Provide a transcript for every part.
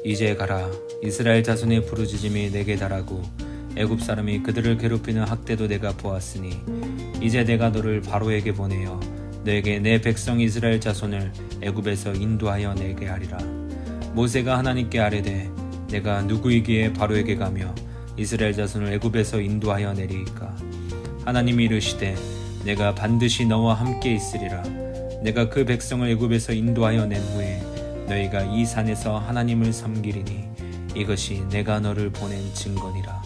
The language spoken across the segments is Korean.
이제 가라. 이스라엘 자손의 부르짖음이 내게 달하고 애굽 사람이 그들을 괴롭히는 학대도 내가 보았으니 이제 내가 너를 바로에게 보내어 너에게 내 백성 이스라엘 자손을 애굽에서 인도하여 내게 하리라. 모세가 하나님께 아뢰되 내가 누구이기에 바로에게 가며 이스라엘 자손을 애굽에서 인도하여 내리이까. 하나님이 이르시되 내가 반드시 너와 함께 있으리라. 내가 그 백성을 애굽에서 인도하여 낸 후에 너희가 이 산에서 하나님을 섬기리니 이것이 내가 너를 보낸 증거니라.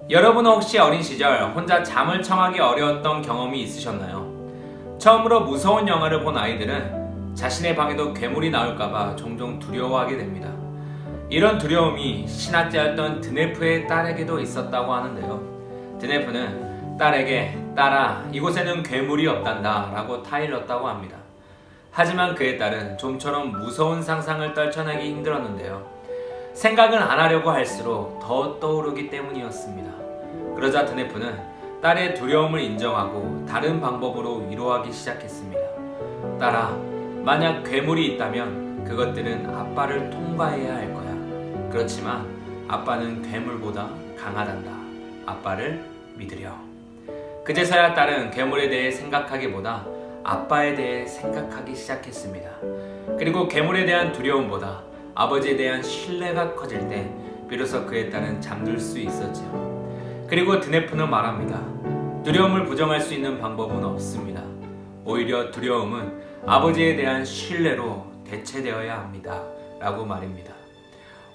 여러분은 혹시 어린 시절 혼자 잠을 청하기 어려웠던 경험이 있으셨나요? 처음으로 무서운 영화를 본 아이들은 자신의 방에도 괴물이 나올까봐 종종 두려워하게 됩니다. 이런 두려움이 신학자였던 드네프의 딸에게도 있었다고 하는데요. 드네프는 딸에게 딸아 이곳에는 괴물이 없단다 라고 타일렀다고 합니다. 하지만 그의 딸은 좀처럼 무서운 상상을 떨쳐내기 힘들었는데요. 생각을 안 하려고 할수록 더 떠오르기 때문이었습니다. 그러자 드네프는 딸의 두려움을 인정하고 다른 방법으로 위로하기 시작했습니다. 딸아, 만약 괴물이 있다면 그것들은 아빠를 통과해야 할 거야. 그렇지만 아빠는 괴물보다 강하단다. 아빠를 믿으려. 그제서야 딸은 괴물에 대해 생각하기보다 아빠에 대해 생각하기 시작했습니다. 그리고 괴물에 대한 두려움보다 아버지에 대한 신뢰가 커질 때 비로소 그의 딸은 잠들 수 있었지요. 그리고 드네프는 말합니다. 두려움을 부정할 수 있는 방법은 없습니다. 오히려 두려움은 아버지에 대한 신뢰로 대체되어야 합니다. 라고 말입니다.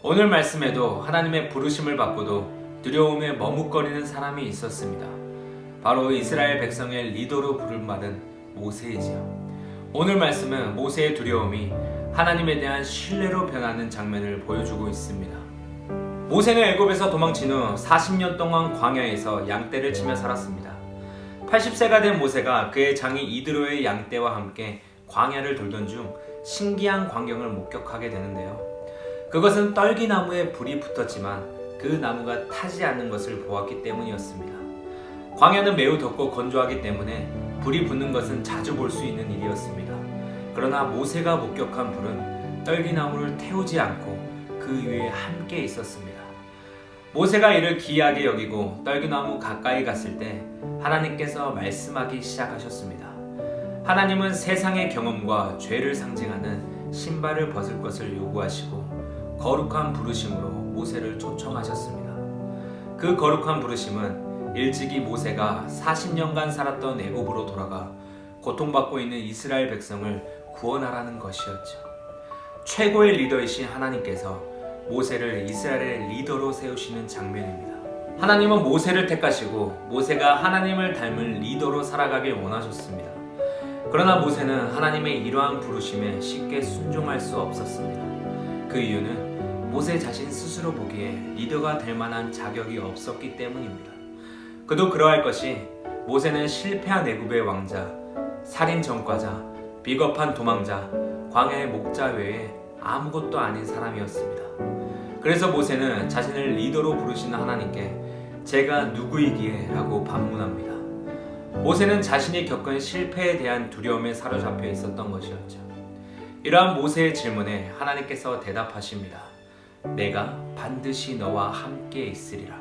오늘 말씀에도 하나님의 부르심을 받고도 두려움에 머뭇거리는 사람이 있었습니다. 바로 이스라엘 백성의 리더로 부름받은 모세이지요. 오늘 말씀은 모세의 두려움이 하나님에 대한 신뢰로 변하는 장면을 보여주고 있습니다. 모세는 애굽에서 도망친 후 40년 동안 광야에서 양떼를 치며 살았습니다. 80세가 된 모세가 그의 장인 이드로의 양떼와 함께 광야를 돌던 중 신기한 광경을 목격하게 되는데요. 그것은 떨기나무에 불이 붙었지만 그 나무가 타지 않는 것을 보았기 때문이었습니다. 광야는 매우 덥고 건조하기 때문에 불이 붙는 것은 자주 볼 수 있는 일이었습니다. 그러나 모세가 목격한 불은 떨기나무를 태우지 않고 그 위에 함께 있었습니다. 모세가 이를 기이하게 여기고 떨기나무 가까이 갔을 때 하나님께서 말씀하기 시작하셨습니다. 하나님은 세상의 경험과 죄를 상징하는 신발을 벗을 것을 요구하시고 거룩한 부르심으로 모세를 초청하셨습니다. 그 거룩한 부르심은 일찍이 모세가 40년간 살았던 애굽으로 돌아가 고통받고 있는 이스라엘 백성을 구원하라는 것이었죠. 최고의 리더이신 하나님께서 모세를 이스라엘의 리더로 세우시는 장면입니다. 하나님은 모세를 택하시고 모세가 하나님을 닮은 리더로 살아가길 원하셨습니다. 그러나 모세는 하나님의 이러한 부르심에 쉽게 순종할 수 없었습니다. 그 이유는 모세 자신 스스로 보기에 리더가 될 만한 자격이 없었기 때문입니다. 그도 그러할 것이 모세는 실패한 애굽의 왕자, 살인 전과자, 비겁한 도망자, 광야의 목자 외에 아무것도 아닌 사람이었습니다. 그래서 모세는 자신을 리더로 부르시는 하나님께 제가 누구이기에? 라고 반문합니다. 모세는 자신이 겪은 실패에 대한 두려움에 사로잡혀 있었던 것이었죠. 이러한 모세의 질문에 하나님께서 대답하십니다. 내가 반드시 너와 함께 있으리라.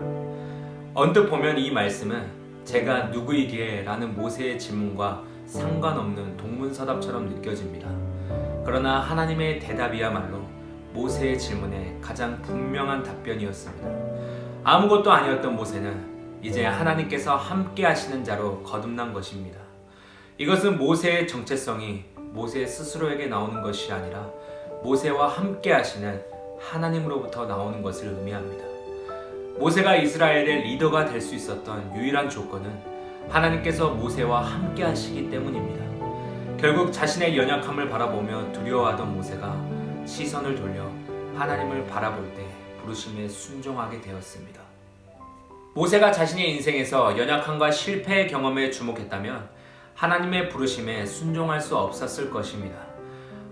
언뜻 보면 이 말씀은 제가 누구이기에? 라는 모세의 질문과 상관없는 동문서답처럼 느껴집니다. 그러나 하나님의 대답이야말로 모세의 질문에 가장 분명한 답변이었습니다. 아무것도 아니었던 모세는 이제 하나님께서 함께 하시는 자로 거듭난 것입니다. 이것은 모세의 정체성이 모세 스스로에게 나오는 것이 아니라 모세와 함께 하시는 하나님으로부터 나오는 것을 의미합니다. 모세가 이스라엘의 리더가 될 수 있었던 유일한 조건은 하나님께서 모세와 함께 하시기 때문입니다. 결국 자신의 연약함을 바라보며 두려워하던 모세가 시선을 돌려 하나님을 바라볼 때 부르심에 순종하게 되었습니다. 모세가 자신의 인생에서 연약함과 실패의 경험에 주목했다면 하나님의 부르심에 순종할 수 없었을 것입니다.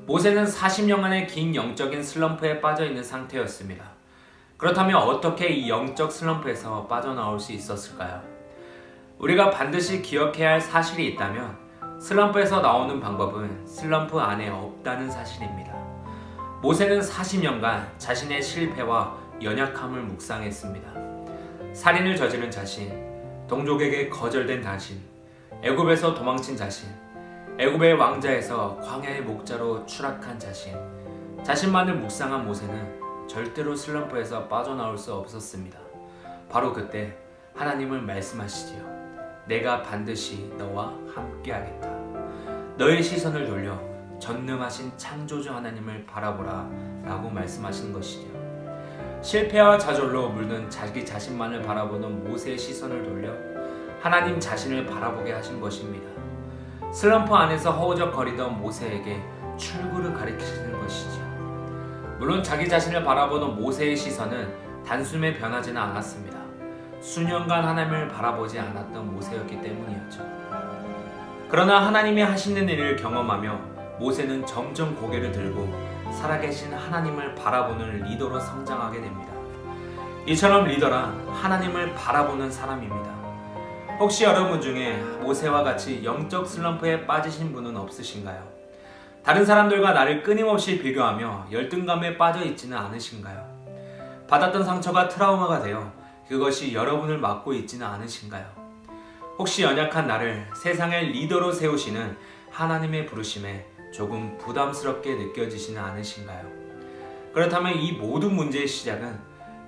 모세는 40년간의 긴 영적인 슬럼프에 빠져 있는 상태였습니다. 그렇다면 어떻게 이 영적 슬럼프에서 빠져나올 수 있었을까요? 우리가 반드시 기억해야 할 사실이 있다면 슬럼프에서 나오는 방법은 슬럼프 안에 없다는 사실입니다. 모세는 40년간 자신의 실패와 연약함을 묵상했습니다. 살인을 저지른 자신, 동족에게 거절된 자신, 애굽에서 도망친 자신, 애굽의 왕자에서 광야의 목자로 추락한 자신, 자신만을 묵상한 모세는 절대로 슬럼프에서 빠져나올 수 없었습니다. 바로 그때 하나님은 말씀하시지요. 내가 반드시 너와 함께하겠다. 너의 시선을 돌려 전능하신 창조주 하나님을 바라보라 라고 말씀하시는 것이죠. 실패와 좌절로 물든 자기 자신만을 바라보는 모세의 시선을 돌려 하나님 자신을 바라보게 하신 것입니다. 슬럼프 안에서 허우적거리던 모세에게 출구를 가리키시는 것이죠. 물론 자기 자신을 바라보는 모세의 시선은 단숨에 변하지는 않았습니다. 수년간 하나님을 바라보지 않았던 모세였기 때문이었죠. 그러나 하나님이 하시는 일을 경험하며 모세는 점점 고개를 들고 살아계신 하나님을 바라보는 리더로 성장하게 됩니다. 이처럼 리더란 하나님을 바라보는 사람입니다. 혹시 여러분 중에 모세와 같이 영적 슬럼프에 빠지신 분은 없으신가요? 다른 사람들과 나를 끊임없이 비교하며 열등감에 빠져 있지는 않으신가요? 받았던 상처가 트라우마가 되어 그것이 여러분을 막고 있지는 않으신가요? 혹시 연약한 나를 세상의 리더로 세우시는 하나님의 부르심에 조금 부담스럽게 느껴지지는 않으신가요? 그렇다면 이 모든 문제의 시작은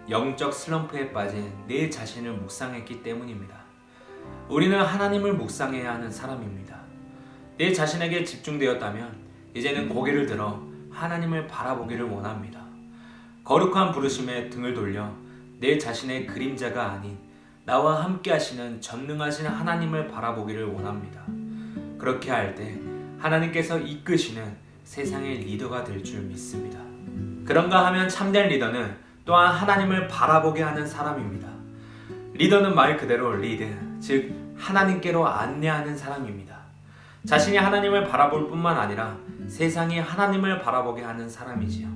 영적 슬럼프에 빠진 내 자신을 묵상했기 때문입니다. 우리는 하나님을 묵상해야 하는 사람입니다. 내 자신에게 집중되었다면 이제는 고개를 들어 하나님을 바라보기를 원합니다. 거룩한 부르심에 등을 돌려 내 자신의 그림자가 아닌 나와 함께 하시는 전능하신 하나님을 바라보기를 원합니다. 그렇게 할 때 하나님께서 이끄시는 세상의 리더가 될 줄 믿습니다. 그런가 하면 참된 리더는 또한 하나님을 바라보게 하는 사람입니다. 리더는 말 그대로 리드, 즉 하나님께로 안내하는 사람입니다. 자신이 하나님을 바라볼 뿐만 아니라 세상이 하나님을 바라보게 하는 사람이지요.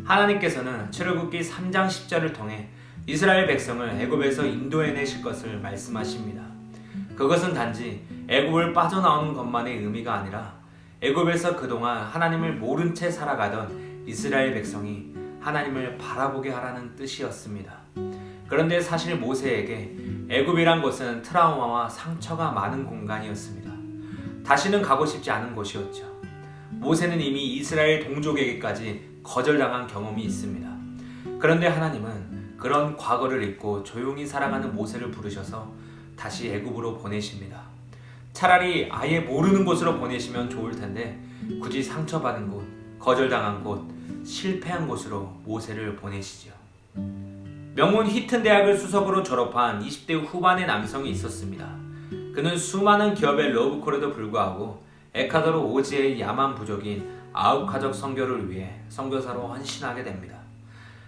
하나님께서는 출애굽기 3장 10절을 통해 이스라엘 백성을 애굽에서 인도해내실 것을 말씀하십니다. 그것은 단지 애굽을 빠져나오는 것만의 의미가 아니라 애굽에서 그동안 하나님을 모른 채 살아가던 이스라엘 백성이 하나님을 바라보게 하라는 뜻이었습니다. 그런데 사실 모세에게 애굽이란 곳은 트라우마와 상처가 많은 공간이었습니다. 다시는 가고 싶지 않은 곳이었죠. 모세는 이미 이스라엘 동족에게까지 거절당한 경험이 있습니다. 그런데 하나님은 그런 과거를 잊고 조용히 살아가는 모세를 부르셔서 다시 애굽으로 보내십니다. 차라리 아예 모르는 곳으로 보내시면 좋을 텐데 굳이 상처받은 곳, 거절당한 곳, 실패한 곳으로 모세를 보내시죠. 명문 히튼 대학을 수석으로 졸업한 20대 후반의 남성이 있었습니다. 그는 수많은 기업의 러브콜에도 불구하고 에콰도르 오지의 야만 부족인 아우카족 선교를 위해 선교사로 헌신하게 됩니다.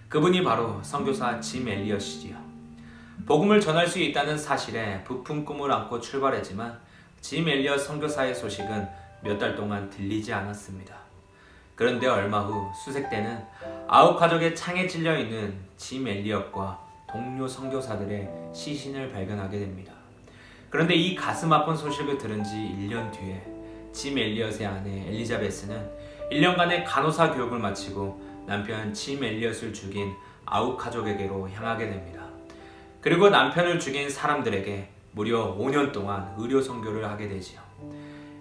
그분이 바로 선교사 짐 엘리엇이지요. 복음을 전할 수 있다는 사실에 부푼 꿈을 안고 출발했지만 짐 엘리엇 선교사의 소식은 몇 달 동안 들리지 않았습니다. 그런데 얼마 후 수색대는 아우카족의 창에 찔려있는 짐 엘리엇과 동료 선교사들의 시신을 발견하게 됩니다. 그런데 이 가슴 아픈 소식을 들은 지 1년 뒤에 짐 엘리엇의 아내 엘리자베스는 1년간의 간호사 교육을 마치고 남편 짐 엘리엇을 죽인 아우카족에게로 향하게 됩니다. 그리고 남편을 죽인 사람들에게 무려 5년 동안 의료 선교를 하게 되지요.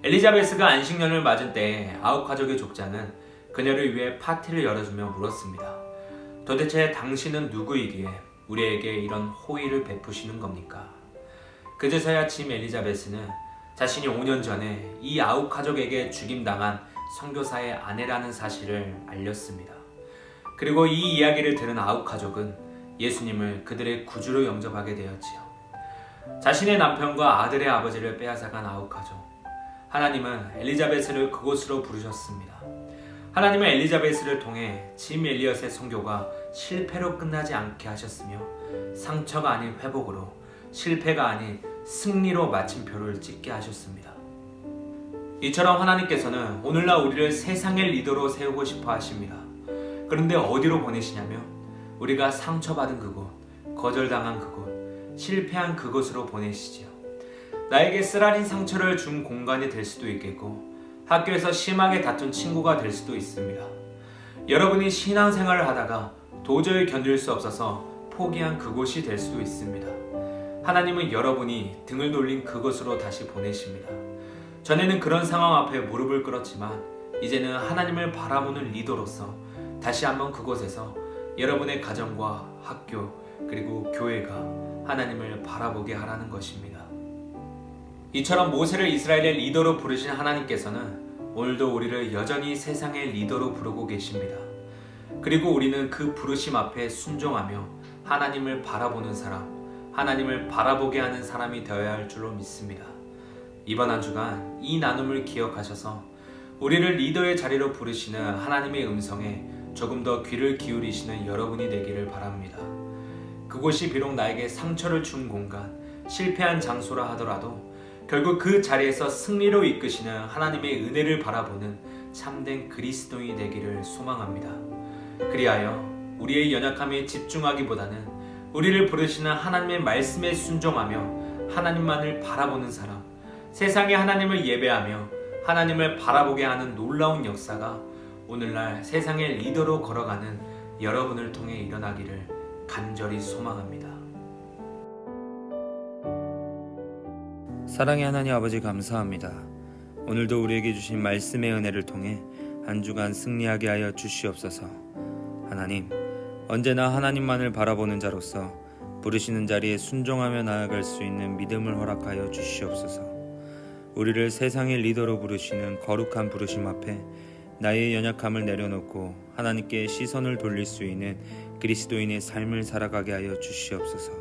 엘리자베스가 안식년을 맞은 때에 아우카족의 족장은 그녀를 위해 파티를 열어주며 물었습니다. 도대체 당신은 누구이기에 우리에게 이런 호의를 베푸시는 겁니까? 그제서야 짐 엘리자베스는 자신이 5년 전에 이 아우카족에게 죽임당한 선교사의 아내라는 사실을 알렸습니다. 그리고 이 이야기를 들은 아우카족은 예수님을 그들의 구주로 영접하게 되었지요. 자신의 남편과 아들의 아버지를 빼앗아간 아우카족. 하나님은 엘리자베스를 그곳으로 부르셨습니다. 하나님은 엘리자베스를 통해 짐 엘리엇의 선교가 실패로 끝나지 않게 하셨으며 상처가 아닌 회복으로, 실패가 아닌 승리로 마침표를 찍게 하셨습니다. 이처럼 하나님께서는 오늘날 우리를 세상의 리더로 세우고 싶어 하십니다. 그런데 어디로 보내시냐며 우리가 상처받은 그곳, 거절당한 그곳, 실패한 그곳으로 보내시지요. 나에게 쓰라린 상처를 준 공간이 될 수도 있겠고 학교에서 심하게 다툰 친구가 될 수도 있습니다. 여러분이 신앙생활을 하다가 도저히 견딜 수 없어서 포기한 그곳이 될 수도 있습니다. 하나님은 여러분이 등을 돌린 그곳으로 다시 보내십니다. 전에는 그런 상황 앞에 무릎을 꿇었지만 이제는 하나님을 바라보는 리더로서 다시 한번 그곳에서 여러분의 가정과 학교 그리고 교회가 하나님을 바라보게 하라는 것입니다. 이처럼 모세를 이스라엘의 리더로 부르신 하나님께서는 오늘도 우리를 여전히 세상의 리더로 부르고 계십니다. 그리고 우리는 그 부르심 앞에 순종하며 하나님을 바라보는 사람, 하나님을 바라보게 하는 사람이 되어야 할 줄로 믿습니다. 이번 한 주간 이 나눔을 기억하셔서 우리를 리더의 자리로 부르시는 하나님의 음성에 조금 더 귀를 기울이시는 여러분이 되기를 바랍니다. 그곳이 비록 나에게 상처를 준 공간, 실패한 장소라 하더라도 결국 그 자리에서 승리로 이끄시는 하나님의 은혜를 바라보는 참된 그리스도인이 되기를 소망합니다. 그리하여 우리의 연약함에 집중하기보다는 우리를 부르시는 하나님의 말씀에 순종하며 하나님만을 바라보는 사람, 세상에 하나님을 예배하며 하나님을 바라보게 하는 놀라운 역사가 오늘날 세상의 리더로 걸어가는 여러분을 통해 일어나기를 간절히 소망합니다. 사랑의 하나님 아버지 감사합니다. 오늘도 우리에게 주신 말씀의 은혜를 통해 한 주간 승리하게 하여 주시옵소서. 하나님, 언제나 하나님만을 바라보는 자로서 부르시는 자리에 순종하며 나아갈 수 있는 믿음을 허락하여 주시옵소서. 우리를 세상의 리더로 부르시는 거룩한 부르심 앞에 나의 연약함을 내려놓고 하나님께 시선을 돌릴 수 있는 그리스도인의 삶을 살아가게 하여 주시옵소서.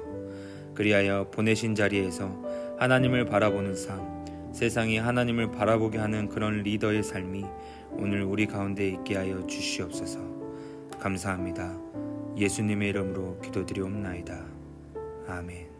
그리하여 보내신 자리에서 하나님을 바라보는 삶, 세상이 하나님을 바라보게 하는 그런 리더의 삶이 오늘 우리 가운데 있게 하여 주시옵소서. 감사합니다. 예수님의 이름으로 기도드리옵나이다. 아멘.